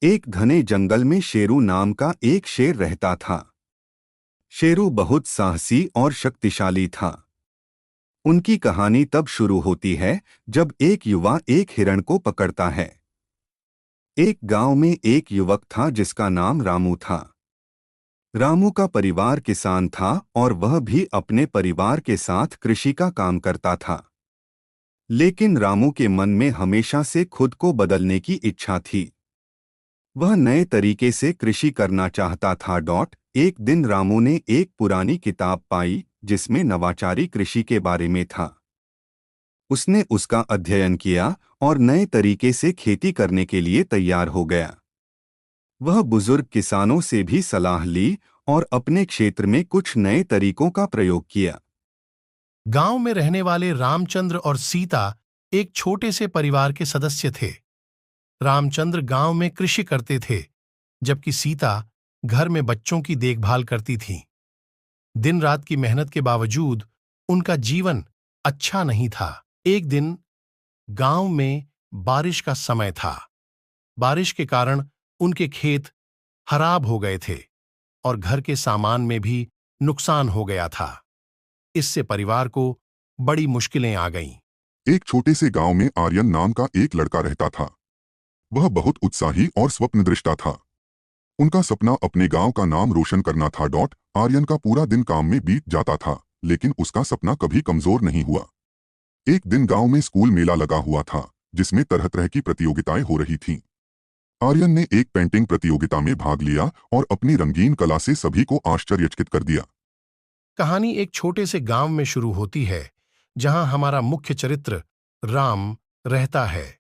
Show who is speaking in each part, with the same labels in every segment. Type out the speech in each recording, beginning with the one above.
Speaker 1: एक घने जंगल में शेरू नाम का एक शेर रहता था। शेरू बहुत साहसी और शक्तिशाली था। उनकी कहानी तब शुरू होती है जब एक युवा एक हिरण को पकड़ता है। एक गांव में एक युवक था जिसका नाम रामू था। रामू का परिवार किसान था और वह भी अपने परिवार के साथ कृषि का काम करता था। लेकिन रामू के मन में हमेशा से खुद को बदलने की इच्छा थी। वह नए तरीके से कृषि करना चाहता था। एक दिन रामू ने एक पुरानी किताब पाई जिसमें नवाचारी कृषि के बारे में था। उसने उसका अध्ययन किया और नए तरीके से खेती करने के लिए तैयार हो गया। वह बुजुर्ग किसानों से भी सलाह ली और अपने क्षेत्र में कुछ नए तरीकों का प्रयोग किया।
Speaker 2: गांव में रहने वाले रामचंद्र और सीता एक छोटे से परिवार के सदस्य थे। रामचंद्र गांव में कृषि करते थे, जबकि सीता घर में बच्चों की देखभाल करती थी। दिन रात की मेहनत के बावजूद उनका जीवन अच्छा नहीं था। एक दिन गांव में बारिश का समय था। बारिश के कारण उनके खेत खराब हो गए थे और घर के सामान में भी नुकसान हो गया था। इससे परिवार को बड़ी मुश्किलें आ गईं।
Speaker 3: एक छोटे से गांव में आर्यन नाम का एक लड़का रहता था। वह बहुत उत्साही और स्वप्नदृष्टा था। उनका सपना अपने गांव का नाम रोशन करना था। आर्यन का पूरा दिन काम में बीत जाता था, लेकिन उसका सपना कभी कमजोर नहीं हुआ। एक दिन गांव में स्कूल मेला लगा हुआ था, जिसमें तरह तरह की प्रतियोगिताएं हो रही थीं। आर्यन ने एक पेंटिंग प्रतियोगिता में भाग लिया और अपनी रंगीन कला से सभी को आश्चर्यचकित कर दिया।
Speaker 2: कहानी एक छोटे से गांव में शुरू होती है, जहां हमारा मुख्य चरित्र राम रहता है।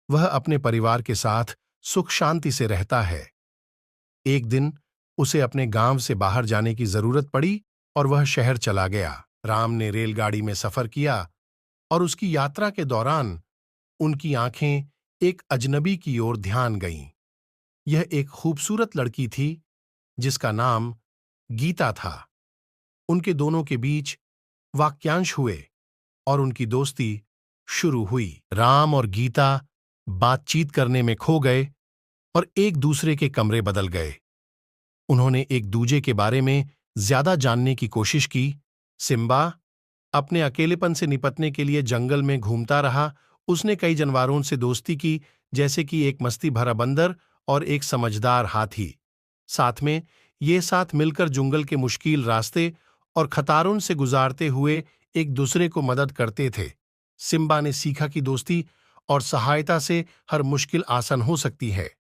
Speaker 2: वह अपने परिवार के साथ सुख शांति से रहता है। एक दिन उसे अपने गांव से बाहर जाने की जरूरत पड़ी और वह शहर चला गया। राम ने रेलगाड़ी में सफर किया और उसकी यात्रा के दौरान उनकी आंखें एक अजनबी की ओर ध्यान गईं। यह एक खूबसूरत लड़की थी जिसका नाम गीता था। उनके दोनों के बीच वाक्यांश हुए और उनकी दोस्ती शुरू हुई। राम और गीता बातचीत करने में खो गए और एक दूसरे के कमरे बदल गए। उन्होंने एक दूजे के बारे में ज्यादा जानने की कोशिश की। सिम्बा अपने अकेलेपन से निपटने के लिए जंगल में घूमता रहा। उसने कई जानवरों से दोस्ती की, जैसे कि एक मस्ती भरा बंदर और एक समझदार हाथी। साथ में ये साथ मिलकर जंगल के मुश्किल रास्ते और खतारों से गुजारते हुए एक दूसरे को मदद करते थे। सिम्बा ने सीखा कि दोस्ती और सहायता से हर मुश्किल आसान हो सकती है।